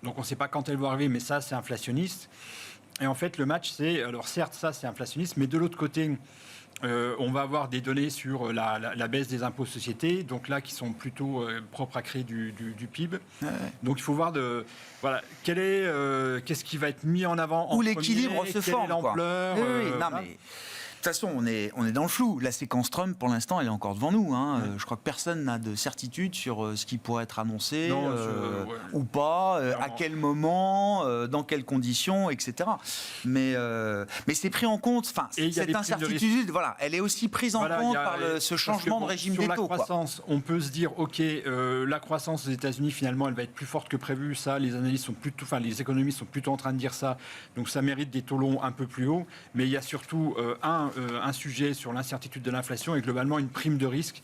donc on ne sait pas quand elles vont arriver, mais ça c'est inflationniste. Et en fait le match c'est, alors certes ça c'est inflationniste, mais de l'autre côté, on va avoir des données sur la baisse des impôts sociétés, donc là qui sont plutôt propres à créer du PIB. Ouais. Donc il faut voir qu'est-ce qui va être mis en avant en où l'équilibre se forme. Quelle est l'ampleur. De toute façon, on est dans le flou. La séquence Trump, pour l'instant, elle est encore devant nous. Je crois que personne n'a de certitude sur ce qui pourrait être annoncé ou pas, à quel moment, dans quelles conditions, etc. Mais c'est pris en compte. Cette incertitude, elle est aussi prise en compte par ce changement de régime des taux. Sur la croissance, on peut se dire, la croissance aux États-Unis, finalement, elle va être plus forte que prévu. Ça, les analystes les économistes sont plutôt en train de dire ça. Donc, ça mérite des taux longs un peu plus hauts. Mais il y a surtout un sujet sur l'incertitude de l'inflation et globalement une prime de risque.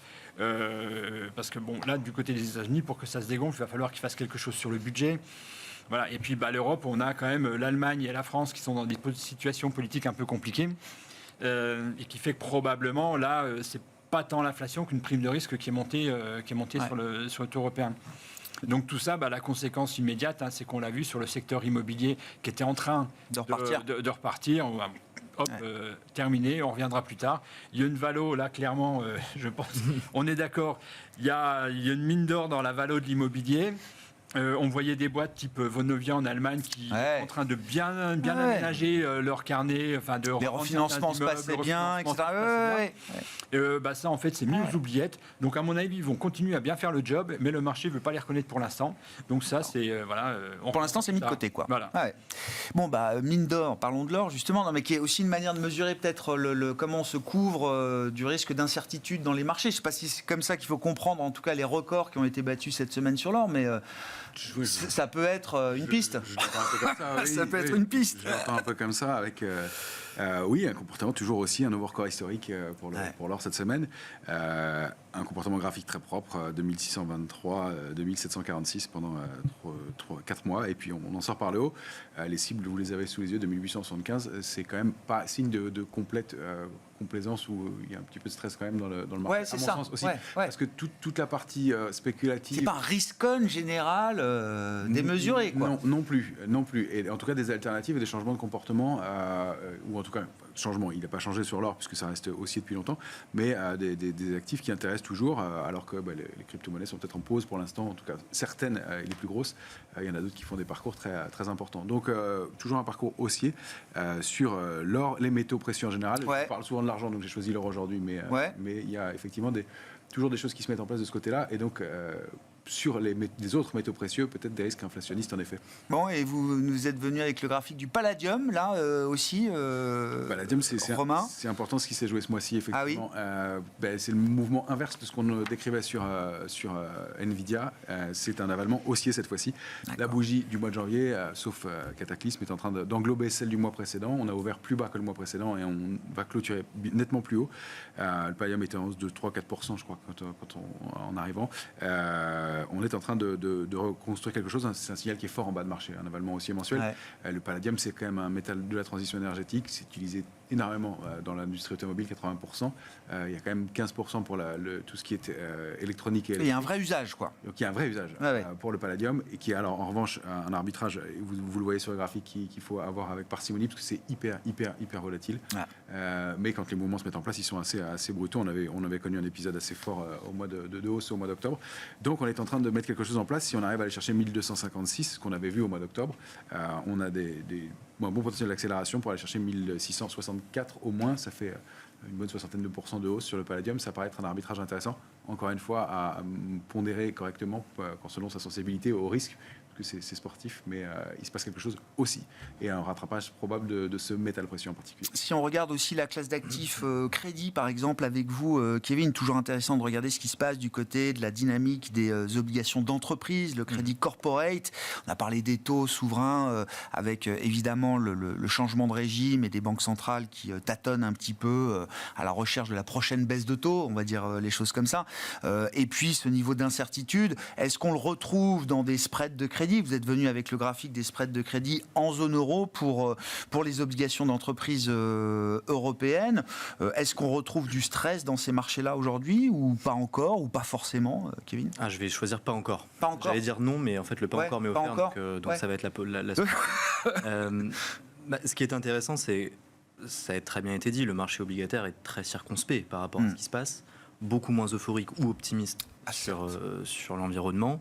Parce que là, du côté des États-Unis, pour que ça se dégonfle, il va falloir qu'ils fassent quelque chose sur le budget. Voilà. Et puis l'Europe, on a quand même l'Allemagne et la France qui sont dans des situations politiques un peu compliquées et qui fait que probablement, là, c'est pas tant l'inflation qu'une prime de risque qui est montée sur le taux européen. Donc tout ça, la conséquence immédiate, c'est qu'on l'a vu sur le secteur immobilier qui était en train de repartir. Terminé, on reviendra plus tard. Il y a une valo, là, clairement, je pense, on est d'accord, il y a une mine d'or dans la valo de l'immobilier. On voyait des boîtes type Vonovia en Allemagne qui sont en train de bien aménager leur carnet, les refinancements se passaient bien, etc. Ça, en fait, c'est mis aux oubliettes. Donc, à mon avis, ils vont continuer à bien faire le job, mais le marché ne veut pas les reconnaître pour l'instant. Donc, ça, c'est pour l'instant, c'est mis de côté, quoi. Voilà. Bon, mine d'or, parlons de l'or justement, mais qui est aussi une manière de mesurer peut-être comment on se couvre du risque d'incertitude dans les marchés. Je ne sais pas si c'est comme ça qu'il faut comprendre, en tout cas, les records qui ont été battus cette semaine sur l'or, mais ça peut être une piste. Ça peut être une piste. Je l'entends un peu comme ça, avec un comportement toujours aussi, un nouveau record historique pour l'or cette semaine. Un comportement graphique très propre, 2623, 2746 pendant 4 mois, et puis on en sort par le haut. Les cibles, vous les avez sous les yeux, 2875, c'est quand même pas signe de complète complaisance où il y a un petit peu de stress quand même dans le marché. Ouais, c'est ça. Sens aussi, parce que toute la partie spéculative... C'est pas un risk-on général démesuré, quoi. Non plus. Et en tout cas, des alternatives et des changements de comportement, ou en tout cas, changement, il n'a pas changé sur l'or puisque ça reste haussier depuis longtemps, mais des actifs qui intéressent toujours, alors que les crypto-monnaies sont peut-être en pause pour l'instant, en tout cas certaines, les plus grosses. Il y en a d'autres qui font des parcours très, très importants. Donc, toujours un parcours haussier sur l'or, les métaux précieux en général. Je parle souvent de l'argent, donc j'ai choisi l'or aujourd'hui, mais il y a effectivement toujours des choses qui se mettent en place de ce côté-là, et donc sur les autres métaux précieux, peut-être des risques inflationnistes en effet. Bon, et vous êtes venu avec le graphique du palladium, là aussi. Palladium, c'est important ce qui s'est joué ce mois-ci, effectivement. Ah oui. C'est le mouvement inverse de ce qu'on décrivait sur Nvidia. C'est un avalement haussier cette fois-ci. D'accord. La bougie du mois de janvier, sauf cataclysme, est en train d'englober celle du mois précédent. On a ouvert plus bas que le mois précédent et on va clôturer nettement plus haut. Le palladium était en hausse de 3-4%, je crois, en arrivant. on est en train de reconstruire quelque chose. C'est un signal qui est fort en bas de marché, un avalement haussier mensuel. Le palladium, c'est quand même un métal de la transition énergétique. C'est utilisé énormément dans l'industrie automobile, 80%. Il y a quand même 15% pour tout ce qui est électronique. Il y a un vrai usage, quoi. Donc il y a un vrai usage pour le palladium, et qui est alors en revanche un arbitrage, vous le voyez sur le graphique, qu'il faut avoir avec parcimonie, parce que c'est hyper volatile. Mais quand les mouvements se mettent en place, ils sont assez brutaux. On avait connu un épisode assez fort au mois de hausse au mois d'octobre. Donc on est en train de mettre quelque chose en place. Si on arrive à aller chercher 1256, ce qu'on avait vu au mois d'octobre, on a un bon potentiel d'accélération pour aller chercher 1664 au moins. Ça fait une bonne soixantaine de pourcents de hausse sur le palladium. Ça paraît être un arbitrage intéressant, encore une fois, à pondérer correctement selon sa sensibilité au risque, parce que c'est sportif, mais il se passe quelque chose aussi, et un rattrapage probable de ce métal précieux en particulier. Si on regarde aussi la classe d'actifs crédit, par exemple, avec vous, Kevin, toujours intéressant de regarder ce qui se passe du côté de la dynamique des obligations d'entreprise, le crédit corporate. On a parlé des taux souverains, avec évidemment le changement de régime et des banques centrales qui tâtonnent un petit peu à la recherche de la prochaine baisse de taux, on va dire les choses comme ça. Et puis ce niveau d'incertitude, est-ce qu'on le retrouve dans des spreads de crédit? Vous êtes venu avec le graphique des spreads de crédit en zone euro pour les obligations d'entreprise européennes. Est-ce qu'on retrouve du stress dans ces marchés-là aujourd'hui, ou pas encore, ou pas forcément, Kevin? Je vais choisir pas encore. Pas encore. J'allais dire non, mais en fait le pas encore m'est offert, donc ça va être la ce qui est intéressant, c'est, ça a très bien été dit, le marché obligataire est très circonspect par rapport à ce qui se passe, beaucoup moins euphorique ou optimiste sur l'environnement.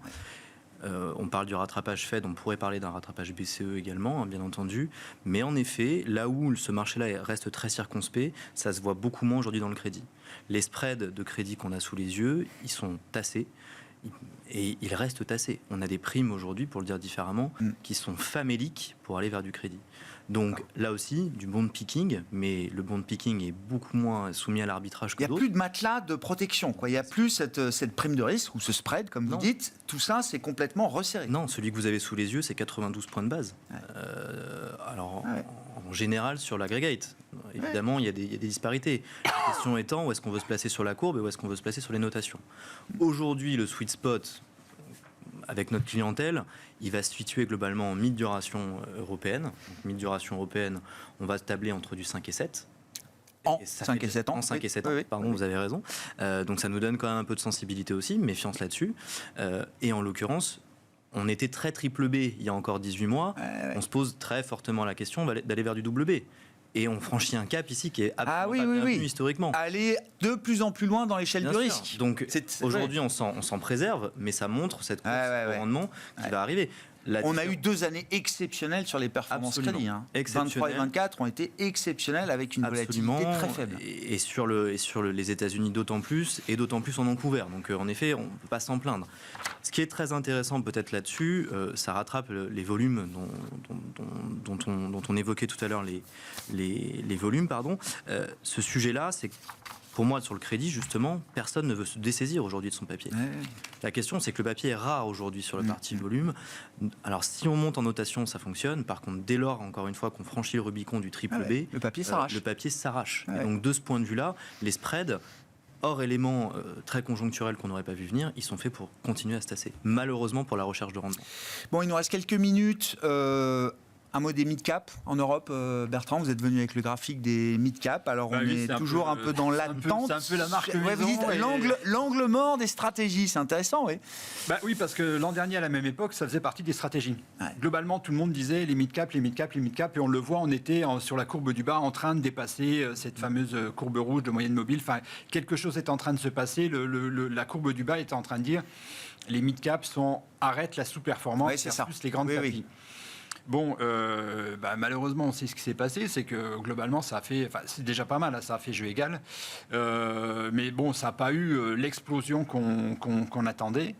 On parle du rattrapage Fed, on pourrait parler d'un rattrapage BCE également, bien entendu. Mais en effet, là où ce marché-là reste très circonspect, ça se voit beaucoup moins aujourd'hui dans le crédit. Les spreads de crédit qu'on a sous les yeux, ils sont tassés. Et ils restent tassés. On a des primes aujourd'hui, pour le dire différemment, qui sont faméliques pour aller vers du crédit. Donc là aussi, du bond picking, mais le bond picking est beaucoup moins soumis à l'arbitrage que d'autres. Il n'y a plus de matelas de protection, quoi. Il n'y a plus cette prime de risque, ou ce spread, comme vous dites. Tout ça, c'est complètement resserré. Non, celui que vous avez sous les yeux, c'est 92 points de base. En général, sur l'aggregate. Évidemment, il y a des disparités. La question étant, où est-ce qu'on veut se placer sur la courbe et où est-ce qu'on veut se placer sur les notations. Aujourd'hui, le sweet spot, avec notre clientèle, il va se situer globalement en mid-duration européenne. Donc, mid-duration européenne, on va tabler entre du 5 et 7. En 5 et 7 ans. En 5 et 7 ans, pardon, vous avez raison. Donc ça nous donne quand même un peu de sensibilité aussi, méfiance là-dessus. Et en l'occurrence, on était très triple B il y a encore 18 mois. On se pose très fortement la question d'aller vers du double B. Et on franchit un cap ici qui est absolument pas bienvenu historiquement. Aller de plus en plus loin dans l'échelle du risque. Donc aujourd'hui, on s'en préserve, mais ça montre cette course au rendement qui va arriver. On a eu 2 années exceptionnelles sur les performances crédit. 23 et 24 ont été exceptionnelles avec une volatilité très faible. Et sur les États-Unis d'autant plus, et d'autant plus en ont couvert. Donc en effet, on ne peut pas s'en plaindre. Ce qui est très intéressant peut-être là-dessus, ça rattrape les volumes dont on évoquait tout à l'heure, les volumes, pardon. Ce sujet-là, c'est pour moi, sur le crédit, justement, personne ne veut se dessaisir aujourd'hui de son papier. La question, c'est que le papier est rare aujourd'hui sur la partie volume. Alors, si on monte en notation, ça fonctionne. Par contre, dès lors, encore une fois, qu'on franchit le Rubicon du triple B, le papier s'arrache. Et donc, de ce point de vue-là, les spreads, hors éléments très conjoncturels qu'on n'aurait pas vu venir, ils sont faits pour continuer à se tasser. Malheureusement, pour la recherche de rendement. Bon, il nous reste quelques minutes. Un mot des mid-cap en Europe, Bertrand, vous êtes venu avec le graphique des mid-cap. Alors on est toujours un peu dans l'attente. C'est un peu la marque maison. Vous dites l'angle mort des stratégies, c'est intéressant, oui. Oui, parce que l'an dernier, à la même époque, ça faisait partie des stratégies. Globalement, tout le monde disait les mid-cap, les mid-cap, les mid-cap, et on le voit, on était sur la courbe du bas en train de dépasser cette fameuse courbe rouge de moyenne mobile. Enfin, quelque chose est en train de se passer. La courbe du bas est en train de dire les mid-cap arrêtent la sous-performance versus les grandes capilles. Bon, malheureusement, on sait ce qui s'est passé, c'est que globalement, ça a fait, c'est déjà pas mal, ça a fait jeu égal, mais bon, ça n'a pas eu l'explosion qu'on attendait.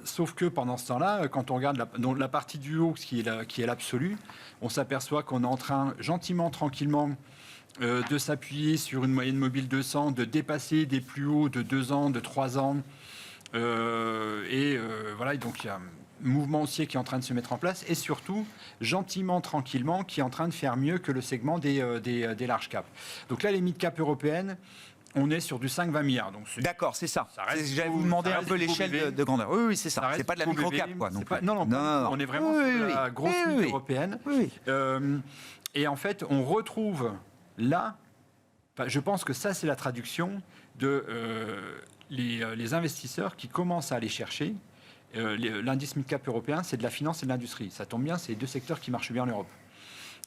Sauf que pendant ce temps-là, quand on regarde la partie du haut, qui est l'absolu, on s'aperçoit qu'on est en train, gentiment, tranquillement, de s'appuyer sur une moyenne mobile 200, de dépasser des plus hauts de 2 ans, de 3 ans, voilà, donc il y a mouvement haussier qui est en train de se mettre en place, et surtout, gentiment, tranquillement, qui est en train de faire mieux que le segment des large caps. Donc là, les mid-cap européennes, on est sur du 5-20 milliards. Donc D'accord, c'est ça. Ça reste J'allais beau- vous demander ça un reste peu du beau l'échelle bébé. de grandeur. Oui, c'est Ça ça. reste C'est pas de la beau bébé, micro-cap, quoi. c'est Non, pas- plus. non, on est vraiment Oui, sur oui, la oui. grosse Oui, ligne oui. européenne. Oui. Et en fait, on retrouve là, enfin, je pense que ça, c'est la traduction de les investisseurs qui commencent à aller chercher. L'indice mid-cap européen, c'est de la finance et de l'industrie. Ça tombe bien, c'est les deux secteurs qui marchent bien en Europe.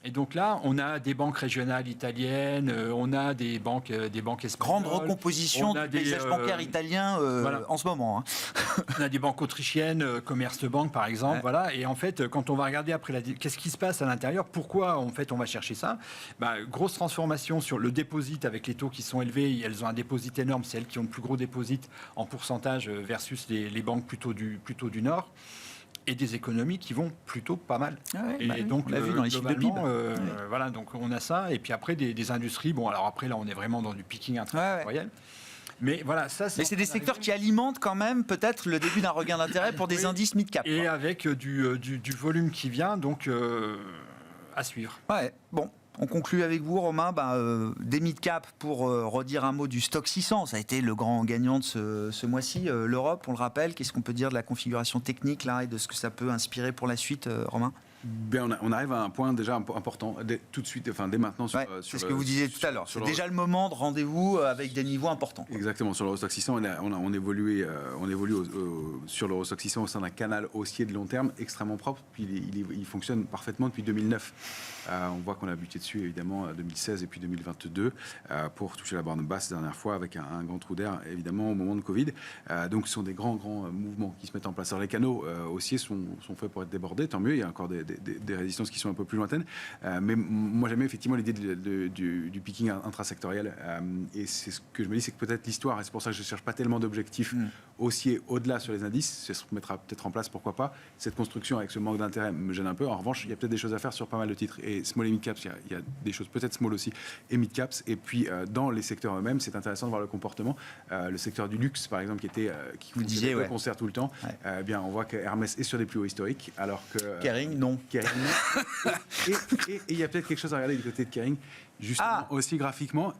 Et donc là, on a des banques régionales italiennes, on a des banques espagnoles. Grande recomposition on a du paysage bancaire italien voilà. en ce moment. Hein. On a des banques autrichiennes, Commerce Bank par exemple, Ouais. voilà. Et en fait, quand on va regarder après qu'est-ce qui se passe à l'intérieur, pourquoi en fait on va chercher ça, grosse transformation sur le déposit avec les taux qui sont élevés. Elles ont un déposit énorme, c'est elles qui ont le plus gros déposit en pourcentage versus les banques plutôt du Nord. Et des économies qui vont plutôt pas mal. Ah ouais, Et donc, on l'a vu dans les chiffres de PIB. voilà, donc on a ça. Et puis après, des industries. Bon, alors après, là, on est vraiment dans du picking intra-sectoriel. Mais voilà, ça, Mais c'est des secteurs qui alimentent quand même peut-être le début d'un regain d'intérêt pour des Oui. indices mid-cap. Et quoi. avec du volume qui vient, donc à suivre. Ouais, bon. On conclut avec vous, Romain, des mid-cap pour redire un mot du stock 600. Ça a été le grand gagnant de ce mois-ci. L'Europe, on le rappelle, qu'est-ce qu'on peut dire de la configuration technique là, et de ce que ça peut inspirer pour la suite, Romain? On arrive à un point déjà important, tout de suite, enfin dès maintenant. Ouais, c'est ce que vous disiez tout à l'heure. C'est déjà le moment de rendez-vous avec des niveaux importants. Exactement, sur l'Eurostoxx 600, on évolue sur l'Eurostoxx 600 au sein d'un canal haussier de long terme extrêmement propre, puis il fonctionne parfaitement depuis 2009. On voit qu'on a buté dessus évidemment en 2016 et puis 2022 pour toucher la borne basse la dernière fois avec un grand trou d'air évidemment au moment de Covid. Donc ce sont des grands mouvements qui se mettent en place. Alors les canaux haussiers sont faits pour être débordés, tant mieux, il y a encore des résistances qui sont un peu plus lointaines. Mais moi j'aime effectivement l'idée du picking intrasectoriel. Et c'est ce que je me dis, c'est que peut-être l'histoire, et c'est pour ça que je ne cherche pas tellement d'objectifs haussiers au-delà sur les indices, ça se mettra peut-être en place, pourquoi pas. Cette construction avec ce manque d'intérêt me gêne un peu. En revanche, il y a peut-être des choses à faire sur pas mal de titres. Et small et mid-caps, il y a des choses peut-être small aussi, et mid-caps. Et puis dans les secteurs eux-mêmes, c'est intéressant de voir le comportement. Le secteur du luxe, par exemple, qui vous disiez, le concert tout le temps, bien, on voit que Hermès est sur des plus hauts historiques, alors que... Kering, non. Kering, non. Et il y a peut-être quelque chose à regarder du côté de Kering, justement aussi graphiquement,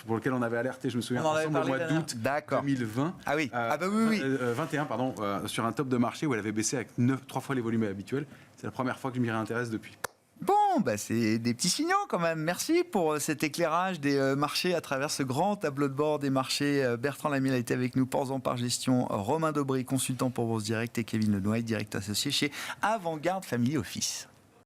pour lequel on avait alerté, je me souviens, ensemble au mois d'août 2020. Ah oui, oui. 21, pardon, sur un top de marché où elle avait baissé avec 3 fois les volumes habituels. C'est la première fois que je m'y réintéresse depuis. Bon, c'est des petits signaux quand même. Merci pour cet éclairage des marchés à travers ce grand tableau de bord des marchés. Bertrand Lamiel a été avec nous, Ports en Par Gestion, Romain Daubry, consultant pour Bourse Direct, et Kevin Lenoy, directeur associé chez Avantgarde Family Office.